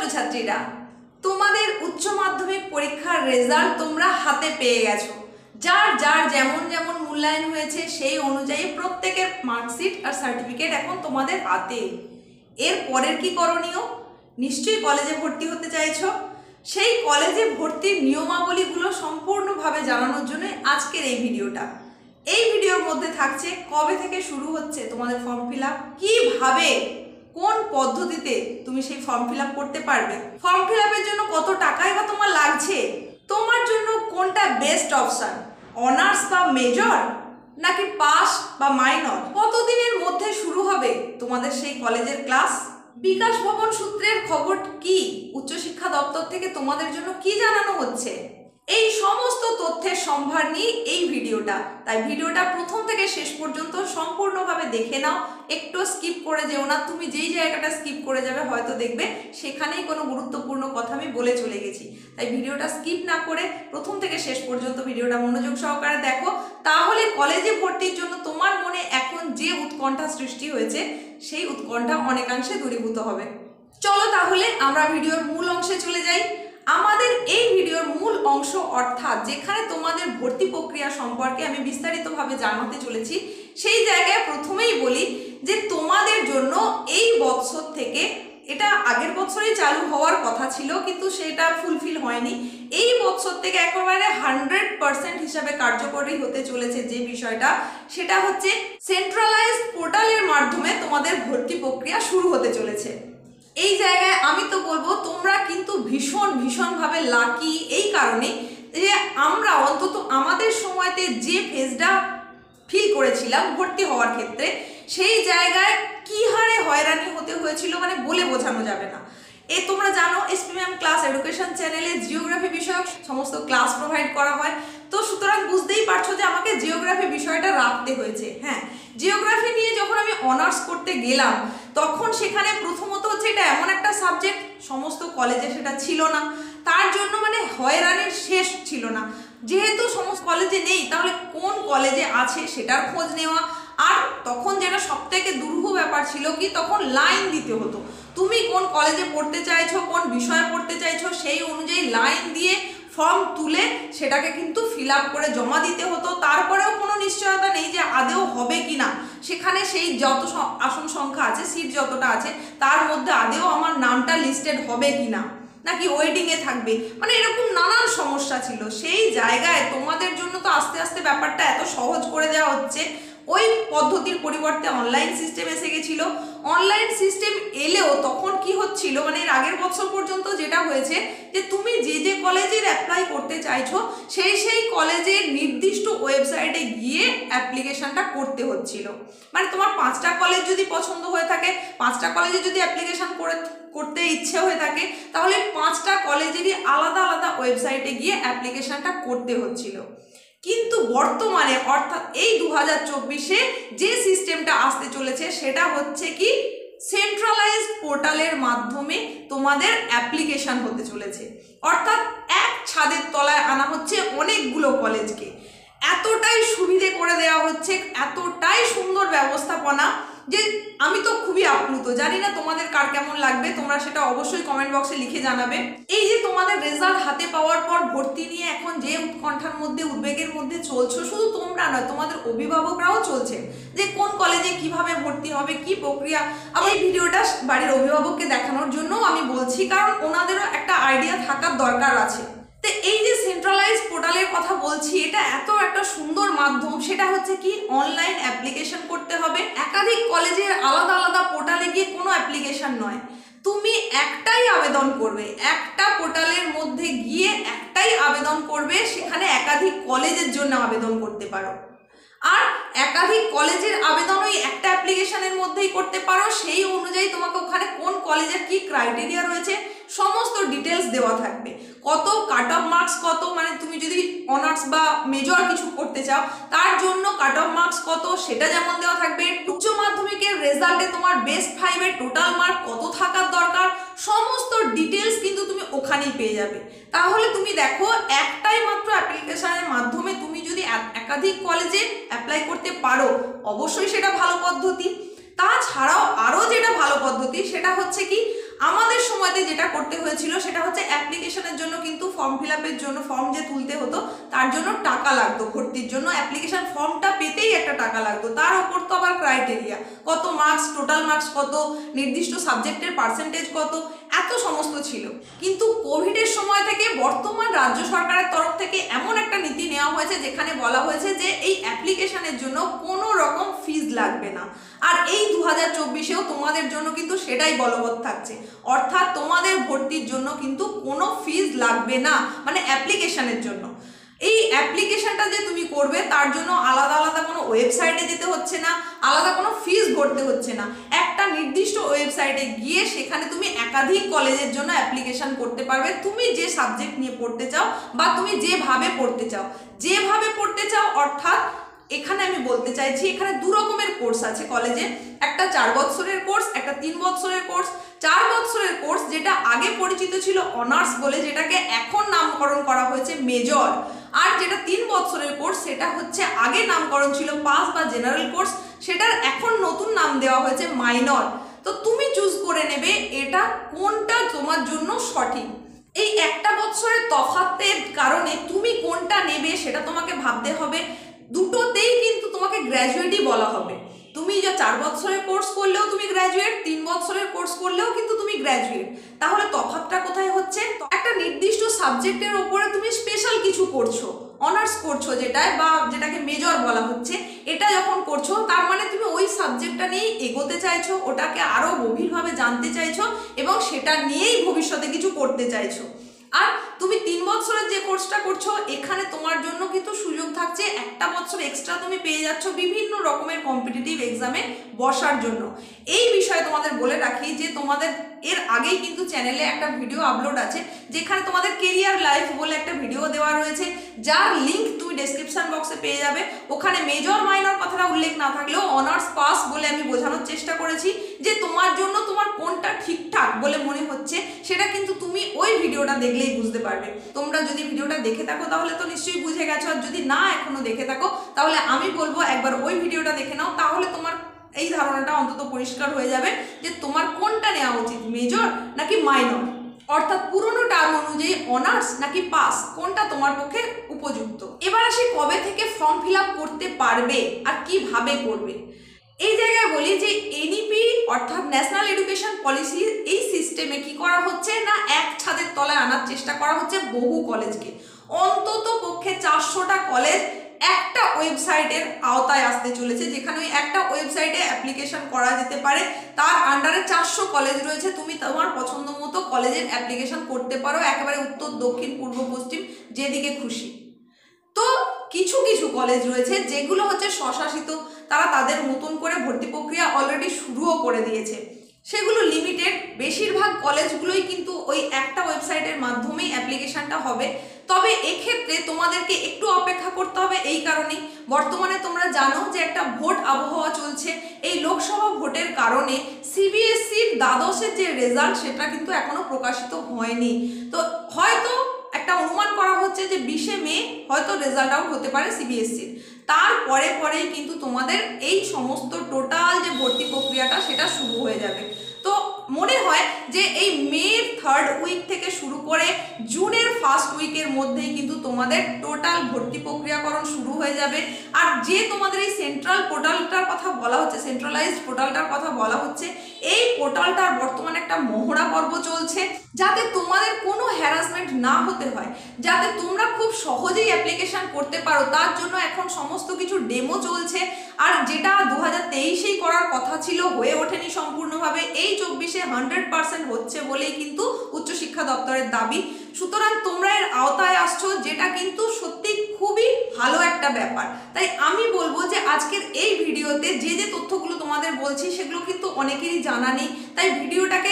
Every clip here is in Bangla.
ছাত্রছাত্রীরা, তোমাদের উচ্চ মাধ্যমিক পরীক্ষার রেজাল্ট তোমরা হাতে পেয়ে গেছো। যার যার যেমন যেমন মূল্যায়ন হয়েছে সেই অনুযায়ী প্রত্যেকের মার্কশিট আর সার্টিফিকেট এখন তোমাদের হাতে। এর পরের কি করণীয়? নিশ্চয়ই কলেজে ভর্তি হতে চাইছো। সেই কলেজে ভর্তির নিয়মাবলীগুলো সম্পূর্ণভাবে জানানোর জন্য আজকের এই ভিডিওটা। এই ভিডিওর মধ্যে থাকছে কবে থেকে শুরু হচ্ছে তোমাদের ফর্ম ফিল আপ, কীভাবে কোন পদ্ধতিতে তুমি সেই ফর্ম ফিল আপ করতে পারবে, ফর্ম ফিল আপের জন্য কত টাকাই বা তোমার লাগছে, তোমার জন্য কোনটা বেস্ট অপশন, অনার্স বা মেজর নাকি পাস বা মাইনর, কতদিনের মধ্যে শুরু হবে তোমাদের সেই কলেজের ক্লাস, বিকাশ ভবন সূত্রের খবর কি, উচ্চশিক্ষা দপ্তর থেকে তোমাদের জন্য কি জানানো হচ্ছে, এই সমস্ত তথ্যের সম্ভার নিয়ে এই ভিডিওটা। তাই ভিডিওটা প্রথম থেকে শেষ পর্যন্ত সম্পূর্ণভাবে দেখে নাও, একটু স্কিপ করে যেও না। তুমি যেই জায়গাটা স্কিপ করে যাবে হয়তো দেখবে সেখানেই কোনো গুরুত্বপূর্ণ কথা আমি বলে চলে গেছি। তাই ভিডিওটা স্কিপ না করে প্রথম থেকে শেষ পর্যন্ত ভিডিওটা মনোযোগ সহকারে দেখো, তাহলে কলেজে ভর্তির জন্য তোমার মনে এখন যে উৎকণ্ঠা সৃষ্টি হয়েছে সেই উৎকণ্ঠা অনেকাংশে দূরীভূত হবে। চলো তাহলে আমরা ভিডিওর মূল অংশে চলে যাই। আমাদের এই ভিডিওর মূল অংশ অর্থাৎ যেখানে তোমাদের ভর্তি প্রক্রিয়া সম্পর্কে আমি বিস্তারিতভাবে জানাতে চলেছি, সেই জায়গায় প্রথমেই বলি যে তোমাদের জন্য এই বছর থেকে, এটা আগের বছরই চালু হওয়ার কথা ছিল কিন্তু সেটা ফুলফিল হয়নি, এই বছর থেকে একেবারে 100% হিসাবে কার্যকরী হতে চলেছে যে বিষয়টা, সেটা হচ্ছে সেন্ট্রালাইজড পোর্টালের মাধ্যমে তোমাদের ভর্তি প্রক্রিয়া শুরু হতে চলেছে। এই জায়গায় আমি তো বলবো তোমরা কিন্তু ভীষণভাবে লাকি, এই কারণে যে আমরা অন্তত আমাদের সময়তে যে ফেজটা ফিল করেছিলাম ভর্তি হওয়ার ক্ষেত্রে, সেই জায়গায় কি হারে হয়রানি হতে হয়েছিল মানে বলে বোঝানো যাবে না। তোমরা জানো এসপি ম্যাম ক্লাস এডুকেশন চ্যানেলে জিওগ্রাফি বিষয়ক সমস্ত ক্লাস প্রোভাইড করা হয়, তো সুতরাং বুঝতেই পারছো যে আমাকে জিওগ্রাফি বিষয়টা রাখতে হয়েছে। হ্যাঁ, জিওগ্রাফি নিয়ে যখন আমি অনার্স করতে গেলাম তখন সেখানে প্রথমত হচ্ছে এটা এমন একটা সাবজেক্ট সমস্ত কলেজে সেটা ছিল না, তার জন্য মানে হয়রানির শেষ ছিল না। যেহেতু সমস্ত কলেজে নেই তাহলে কোন কলেজে আছে সেটার খোঁজ নেওয়া, আর তখন যেটা সবথেকে দুরূহ ব্যাপার ছিল কি, তখন লাইন দিতে হতো। তুমি কোন কলেজে পড়তে চাইছো, কোন বিষয়ে পড়তে চাইছো সেই অনুযায়ী লাইন দিয়ে ফর্ম তুলে সেটাকে কিন্তু ফিল আপ করে জমা দিতে হতো। তারপরেও কোনো নিশ্চয়তা নেই যে আদেও হবে কি না, সেখানে সেই যত আসন সংখ্যা আছে, সিট যতটা আছে তার মধ্যে আদেও আমার নামটা লিস্টেড হবে কি না, নাকি ওয়েটিংয়ে থাকবে, মানে এরকম নানান সমস্যা ছিল। সেই জায়গায় তোমাদের জন্য তো আস্তে আস্তে ব্যাপারটা এত সহজ করে দেওয়া হচ্ছে, ওই পদ্ধতির পরিবর্তে অনলাইন সিস্টেম এসে গেছিল। অনলাইন সিস্টেম এলেও তখন কি হচ্ছিল, মানে এর আগের বছর পর্যন্ত যেটা হয়েছে যে তুমি যে কলেজের অ্যাপ্লাই করতে চাইছো সেই কলেজের নির্দিষ্ট ওয়েবসাইটে গিয়ে অ্যাপ্লিকেশনটা করতে হচ্ছিল। মানে তোমার 5টা কলেজ যদি পছন্দ হয়ে থাকে, 5টা কলেজে যদি অ্যাপ্লিকেশন করতে ইচ্ছে হয়ে থাকে, তাহলে 5টা কলেজেরই আলাদা আলাদা ওয়েবসাইটে গিয়ে অ্যাপ্লিকেশনটা করতে হচ্ছিল। কিন্তু বর্তমানে অর্থাৎ এই 2024-এ যে সিস্টেমটা আসতে চলেছে সেটা হচ্ছে কি, সেন্ট্রালাইজড পোর্টালের মাধ্যমে তোমাদের অ্যাপ্লিকেশন হতে চলেছে। অর্থাৎ এক ছাদের তলায় আনা হচ্ছে অনেকগুলো কলেজকে, এতটাই সুবিধে করে দেওয়া হচ্ছে, এতটাই সুন্দর ব্যবস্থাপনা যে আমি তো খুবই আপ্লুত। জানি না তোমাদের কার কেমন লাগবে, তোমরা সেটা অবশ্যই কমেন্ট বক্সে লিখে জানাবে। এই যে তোমাদের রেজাল্ট হাতে পাওয়ার পর ভর্তি নিয়ে এখন যে উৎকণ্ঠার মধ্যে, উদ্বেগের মধ্যে চলছো, শুধু তোমরা নয় তোমাদের অভিভাবকরাও চলছে যে কোন কলেজে কিভাবে ভর্তি হবে, কি প্রক্রিয়া। আমি এই ভিডিওটা বাড়ির অভিভাবককে দেখানোর জন্য আমি বলছি, কারণ ওনাদেরও একটা আইডিয়া থাকার দরকার আছে। তো এই যে সেন্ট্রালাইজ পোর্টালের কথা বলছি, এটা এত একটা সুন্দর মাধ্যম, সেটা হচ্ছে কি অনলাইন অ্যাপ্লিকেশন করতে হবে। একাধিক কলেজের আলাদা আলাদা পোর্টালে গিয়ে কোনো অ্যাপ্লিকেশন নয়, তুমি একটাই আবেদন করবে, একটা পোর্টালের মধ্যে গিয়ে একটাই আবেদন করবে, সেখানে একাধিক কলেজের জন্য আবেদন করতে পারো। আর একাধিক কলেজের আবেদন ওই একটা অ্যাপ্লিকেশনের মধ্যেই করতে পারো, সেই অনুযায়ী তোমাকে ওখানে কোন কলেজের কি ক্রাইটেরিয়া রয়েছে সমস্ত ডিটেলস দেওয়া থাকবে। কত কাট অফ মার্কস কত, মানে তুমি যদি অনার্স বা মেজর কিছু করতে চাও তার জন্য কাট অফ মার্কস কত সেটা যেমন দেওয়া থাকবে। উচ্চ মাধ্যমিকের রেজাল্টে তোমার বেস্ট 5-এর টোটাল মার্ক কত থাকার দরকার, সমস্ত ডিটেলস কিন্তু তুমি ওখানেই পেয়ে যাবে। তাহলে তুমি দেখো একটাই মাত্র অ্যাপ্লিকেশনের মাধ্যমে তুমি যদি একাধিক কলেজে অ্যাপ্লাই করতে পারো, অবশ্যই সেটা ভালো পদ্ধতি। তাছাড়াও আরও যেটা ভালো পদ্ধতি সেটা হচ্ছে কি, আমাদের সময়তে যেটা করতে হয়েছিল সেটা হচ্ছে অ্যাপ্লিকেশনের জন্য কিন্তু ফর্ম ফিল আপের জন্য ফর্ম যে তুলতে হতো তার জন্য টাকা লাগতো, ভর্তির জন্য অ্যাপ্লিকেশন ফর্মটা পেতেই একটা টাকা লাগতো, তার ওপর তো আবার ক্রাইটেরিয়া কত মার্কস, টোটাল মার্কস কত, নির্দিষ্ট সাবজেক্টের পার্সেন্টেজ কত, এত সমস্ত ছিল। কিন্তু কোভিডের সময় থেকে বর্তমান রাজ্য সরকারের তরফ থেকে এমন একটা নীতি নেওয়া হয়েছে যেখানে বলা হয়েছে যে এই অ্যাপ্লিকেশনের জন্য কোনো রকম ফিজ লাগবে না। আর এই 2024-এও তোমাদের জন্য কিন্তু সেটাই বলবৎ থাকছে, অর্থাৎ তোমাদের ভর্তির জন্য কিন্তু কোনো ফিজ লাগবে না, মানে অ্যাপ্লিকেশনের জন্য। এই অ্যাপ্লিকেশনটা যে তুমি করবে তার জন্য আলাদা আলাদা কোনো ওয়েবসাইটে যেতে হচ্ছে না, আলাদা কোনো ফিস ভরতে হচ্ছে না। একটা নির্দিষ্ট ওয়েবসাইটে গিয়ে সেখানে তুমি একাধিক কলেজের জন্য অ্যাপ্লিকেশন করতে পারবে, তুমি যে সাবজেক্ট নিয়ে পড়তে চাও বা তুমি যেভাবে পড়তে চাও, অর্থাৎ এখানে আমি বলতে চাইছি এখানে দু রকমের কোর্স আছে কলেজে, একটা 4 বছরের কোর্স, একটা 3 বছরের কোর্স। 4 বছরের কোর্স যেটা আগে পরিচিত ছিল অনার্স বলে, যেটাকে এখন নামকরণ করা হয়েছে মেজর, আর যেটা 3 বছরের কোর্স সেটা হচ্ছে আগে নামকরণ ছিল পাস বা জেনারেল কোর্স, সেটার এখন নতুন নাম দেওয়া হয়েছে মাইনর। তো তুমি চুজ করে নেবে এটা কোনটা তোমার জন্য সঠিক। এই একটা বছরের তফাতের কারণে তুমি কোনটা নেবে সেটা তোমাকে ভাবতে হবে। দুটোতেই কিন্তু তোমাকে গ্র্যাজুয়েটই বলা হবে, তুমি যে 4 বছরের কোর্স করলেও তুমি গ্র্যাজুয়েট, 3 বছরের কোর্স করলেও কিন্তু তুমি গ্র্যাজুয়েট। তাহলে তফাৎটা কোথায় হচ্ছে? একটা নির্দিষ্ট সাবজেক্টের ওপরে তুমি স্পেশাল কিছু করছো, অনার্স করছো যেটাকে মেজর বলা হচ্ছে, এটা যখন করছো তার মানে তুমি ওই সাবজেক্টটা নিয়েই এগোতে চাইছো, ওটাকে আরো গভীরভাবে জানতে চাইছো এবং সেটা নিয়েই ভবিষ্যতে কিছু করতে চাইছো। আর তুমি 3 বছরের যে কোর্সটা করছো এখানে তোমার জন্য কিন্তু সুযোগ থাকছে, একটা বছর এক্সট্রা তুমি পেয়ে যাচ্ছ বিভিন্ন রকমের কম্পিটিটিভ এক্সামে বসার জন্য। এই বিষয়ে তোমাদের বলে রাখি যে তোমাদের এর আগেই কিন্তু চ্যানেলে একটা ভিডিও আপলোড আছে যেখানে তোমাদের কেরিয়ার লাইফ বলে একটা ভিডিও দেওয়া রয়েছে, যার লিঙ্ক তুমি ডেসক্রিপশন বক্সে পেয়ে যাবে। ওখানে মেজর মাইনর কথাটা উল্লেখ না থাকলেও অনার্স পাস বলে আমি বোঝানোর চেষ্টা করেছি যে তোমার জন্য তোমার কোনটা ঠিকঠাক বলে মনে হচ্ছে সেটা কিন্তু তুমি ওই ভিডিওটা দেখলেই বুঝতে পারবে। তোমরা যদি ভিডিওটা দেখে থাকো তাহলে তো নিশ্চয়ই বুঝে গেছো, আর যদি না এখনো দেখে থাকো তাহলে আমি বলবো একবার ওই ভিডিওটা দেখে নাও, তাহলে তোমার এই ধারণাটা অন্তত পরিষ্কার হয়ে যাবে যে তোমার কোনটা নেওয়া উচিত, মেজর নাকি মাইনর, অর্থাৎ পুরনো টার্ম অনুযায়ী অনার্স নাকি পাস, কোনটা তোমার পক্ষে উপযুক্ত। এবার আসি কবে থেকে ফর্ম ফিল আপ করতে পারবে আর কিভাবে করবে। এই জায়গায় বলি যে এনইপি অর্থাৎ ন্যাশনাল এডুকেশন পলিসি এই সিস্টেমে কি করা হচ্ছে না, এক ছাদের তলায় আনার চেষ্টা করা হচ্ছে বহু কলেজকে, অন্তত পক্ষে 400টা কলেজ একটা ওয়েবসাইটের আওতায় আসতে চলেছে, যেখানে ওই একটা ওয়েবসাইটে অ্যাপ্লিকেশন করা যেতে পারে। তার আন্ডারে 400 কলেজ রয়েছে, তুমি তোমার পছন্দ মতো কলেজের অ্যাপ্লিকেশন করতে পারো, একেবারে উত্তর দক্ষিণ পূর্ব পশ্চিম যেদিকে খুশি। তো কিছু কিছু কলেজ রয়েছে যেগুলো হচ্ছে স্বশাসিত, তারা তাদের মতন করে ভর্তি প্রক্রিয়া অলরেডি শুরুও করে দিয়েছে, সেগুলো লিমিটেড। বেশিরভাগ কলেজগুলোই কিন্তু ওই একটা ওয়েবসাইটের মাধ্যমেই অ্যাপ্লিকেশনটা হবে। তবে এক্ষেত্রে তোমাদেরকে একটু অপেক্ষা করতে হবে, এই কারণেই বর্তমানে তোমরা জানো যে একটা ভোট আবহাওয়া চলছে। এই লোকসভা ভোটের কারণে সিবিএসসির দ্বাদশের যে রেজাল্ট সেটা কিন্তু এখনো প্রকাশিত হয়নি। তো হয়তো একটা অনুমান করা হচ্ছে যে 20শে মে হয়তো রেজাল্ট আউট হতে পারে সিবিএসসির, তারপরে পরেই কিন্তু তোমাদের এই সমস্ত টোটাল যে ভর্তি প্রক্রিয়াটা সেটা শুরু হয়ে যাবে। তো মনে হয় যে এই মের 3rd উইক থেকে শুরু করে জুনের 1st উইকের মধ্যেই কিন্তু তোমাদের টোটাল ভর্তি প্রক্রিয়াকরণ শুরু হয়ে যাবে। আর যে তোমাদের এই সেন্ট্রাল পোর্টালটার কথা বলা হচ্ছে, সেন্ট্রালাইজড পোর্টালটার কথা বলা হচ্ছে, এই পোর্টালটার বর্তমানে একটা মহড়া পর্ব চলছে, যাতে তোমাদের কোনো হ্যারাসমেন্ট না হতে হয়, যাতে তোমরা খুব সহজেই অ্যাপ্লিকেশন করতে পারো, তার জন্য এখন সমস্ত কিছু ডেমো চলছে। আর যেটা 2023-এই করার কথা ছিল হয়ে ওঠেনি সম্পূর্ণভাবে, এই 24-এ 100% হচ্ছে বলেই কিন্তু উচ্চশিক্ষা দপ্তরের দাবি। সুতরাং তোমরা এর আওতায় আসছো, যেটা কিন্তু সত্যি খুবই ভালো একটা ব্যাপার। তাই আমি বলবো যে আজকের এই ভিডিওতে যে যে তথ্যগুলো তোমাদের বলছি সেগুলো কিন্তু অনেকেরই জানা নেই, তাই ভিডিওটাকে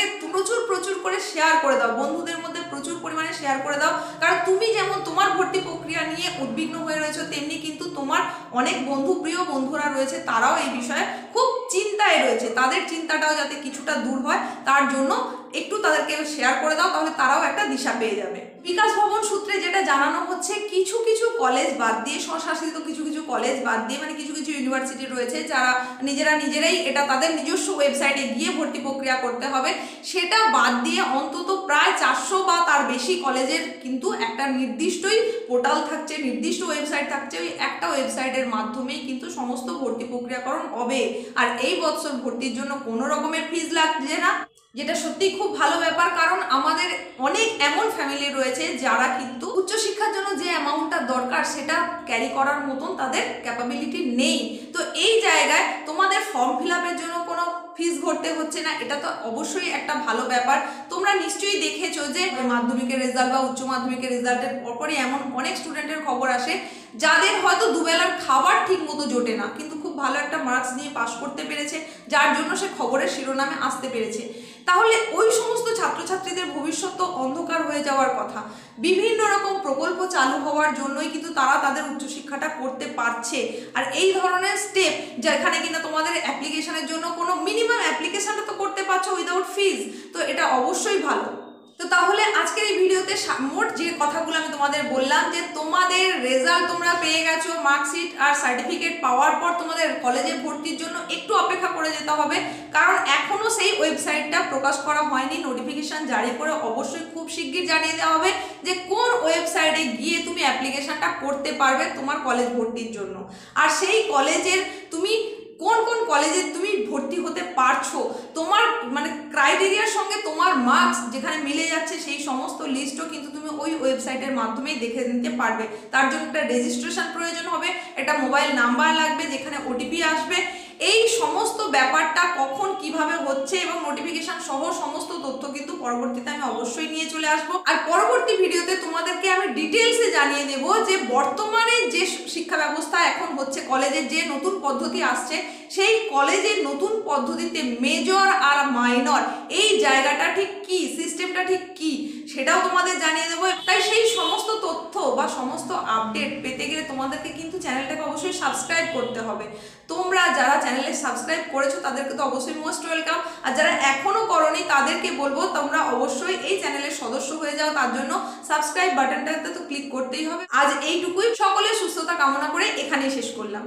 প্রচুর করে শেয়ার করে দাও, বন্ধুদের মধ্যে প্রচুর পরিমাণে শেয়ার করে দাও। কারণ তুমি যেমন তোমার ভর্তি প্রক্রিয়া নিয়ে উদ্বিগ্ন হয়ে রয়েছো, তেমনি কিন্তু তোমার অনেক প্রিয় বন্ধুরা রয়েছে, তারাও এই বিষয়ে খুব চিন্তায় রয়েছে, তাদের চিন্তাটাও যাতে কিছুটা দূর হয় তার জন্য একটু তাদেরকে শেয়ার করে দাও, তাহলে তারাও একটা দিশা পেয়ে যাবে। বিকাশ ভবন সূত্রে যেটা জানানো হচ্ছে, কিছু কিছু কলেজ বাদ দিয়ে, স্বশাসিত কিছু কিছু কলেজ বাদ দিয়ে, মানে কিছু কিছু ইউনিভার্সিটি রয়েছে যারা নিজেরাই এটা তাদের নিজস্ব ওয়েবসাইটে গিয়ে ভর্তি প্রক্রিয়া করতে হবে, সেটা বাদ দিয়ে অন্তত প্রায় 400 বা তার বেশি কলেজের কিন্তু একটা নির্দিষ্টই পোর্টাল থাকছে, নির্দিষ্ট ওয়েবসাইট থাকছে, ওই একটা ওয়েবসাইটের মাধ্যমেই কিন্তু সমস্ত ভর্তি প্রক্রিয়াকরণ হবে। আর এই বছর ভর্তির জন্য কোনো রকমের ফিজ লাগছে না, যেটা সত্যি খুব ভালো ব্যাপার। কারণ আমাদের অনেক এমন ফ্যামিলি রয়েছে যারা কিন্তু উচ্চশিক্ষার জন্য যে অ্যামাউন্টটা দরকার সেটা ক্যারি করার মতন তাদের ক্যাপাবিলিটি নেই। তো এই জায়গায় তোমাদের ফর্ম ফিল আপের জন্য কোনো ফিস ভরতে হচ্ছে না, এটা তো অবশ্যই একটা ভালো ব্যাপার। তোমরা নিশ্চয়ই দেখেছো যে মাধ্যমিকের রেজাল্ট বা উচ্চ মাধ্যমিকের রেজাল্টের পরপরই এমন অনেক স্টুডেন্টের খবর আসে যাদের হয়তো দুবেলার খাবার ঠিক মতো জোটে না, কিন্তু খুব ভালো একটা মার্কস নিয়ে পাশ করতে পেরেছে, যার জন্য সে খবরের শিরোনামে আসতে পেরেছে। তাহলে ওই সমস্ত ছাত্রছাত্রীদের ভবিষ্যৎ তো অন্ধকার হয়ে যাওয়ার কথা। বিভিন্ন রকম প্রকল্প চালু হওয়ার জন্যই কিন্তু তারা তাদের উচ্চশিক্ষাটা করতে পারছে। আর এই ধরনের স্টেপ যেখানে কিনা তোমাদের অ্যাপ্লিকেশনের জন্য কোনো মিনিমাম অ্যাপ্লিকেশনটা তো করতে পারছো উইদাউট ফিজ, তো এটা অবশ্যই ভালো। তো তাহলে আজকের এই ভিডিওতে মোট যে কথাগুলো আমি তোমাদের বললাম, যে তোমাদের রেজাল্ট তোমরা পেয়ে গেছো, মার্কশিট আর সার্টিফিকেট পাওয়ার পর তোমাদের কলেজে ভর্তির জন্য একটু অপেক্ষা করে যেতে হবে, কারণ এখনো সেই ওয়েবসাইটটা প্রকাশ করা হয়নি। নোটিফিকেশন জারি করে অবশ্যই খুব শিগগির জানিয়ে দেওয়া হবে যে কোন ওয়েবসাইটে গিয়ে তুমি অ্যাপ্লিকেশনটা করতে পারবে তোমার কলেজ ভর্তির জন্য। আর সেই কলেজের তুমি কোন কোন কলেজে তুমি ভর্তি হতে পারছো, তোমার মানে ক্রাইটেরিয়ার সঙ্গে তোমার মার্কস যেখানে মিলে যাচ্ছে সেই সমস্ত লিস্টও কিন্তু তুমি ওই ওয়েবসাইটের মাধ্যমেই দেখে নিতে পারবে। তার জন্য একটা রেজিস্ট্রেশন প্রয়োজন হবে, একটা মোবাইল নাম্বার লাগবে যেখানে ওটিপি আসবে। এই সমস্ত ব্যাপারটা কখন কিভাবে হচ্ছে এবং নোটিফিকেশন সহ সমস্ত তথ্য কিন্তু পরবর্তীতে আমি অবশ্যই নিয়ে চলে আসবো। আর পরবর্তী ভিডিওতে তোমাদেরকে আমি ডিটেলসে জানিয়ে দেব যে বর্তমানে যে শিক্ষা ব্যবস্থা এখন হচ্ছে, কলেজের যে নতুন পদ্ধতি আসছে, সেই কলেজের নতুন পদ্ধতিতে মেজর আর মাইনর এই জায়গাটা ঠিক কি, সিস্টেমটা ঠিক কি, সেটাও তোমাদের জানিয়ে দেবো। তাই সেই সমস্ত তথ্য বা সমস্ত আপডেট পেতে গেলে তোমাদেরকে কিন্তু চ্যানেলটাকে অবশ্যই সাবস্ক্রাইব করতে হবে। তোমরা যারা চ্যানেলে সাবস্ক্রাইব করেছো তাদেরকে তো অবশ্যই মোস্ট ওয়েলকাম, আর যারা এখনো করোনি তাদেরকে বলবো তোমরা অবশ্যই এই চ্যানেলের সদস্য হয়ে যাও। তার জন্য সাবস্ক্রাইব বাটনটাতে তো ক্লিক করতেই হবে। আজ এইটুকুই, সকলের সুস্থতা কামনা করে এখানেই শেষ করলাম।